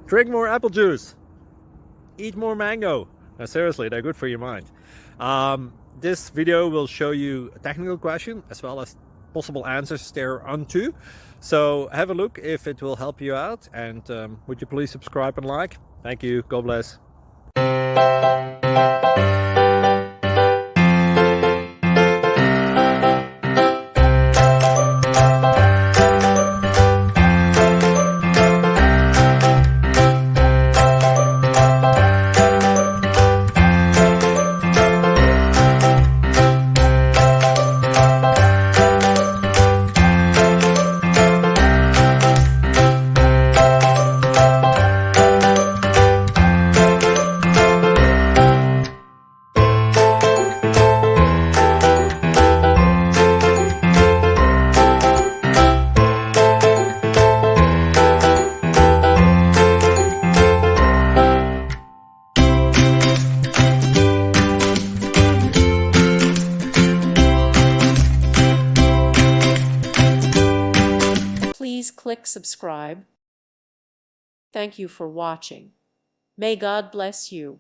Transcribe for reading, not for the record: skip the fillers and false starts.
Drink more apple juice. Eat more mango. No, seriously, they're good for your mind. This video will show you a technical question as well as possible answers thereunto. So have a look if it will help you out, and would you please subscribe and like? Thank you. God bless. Please click subscribe. Thank you for watching. May God bless you.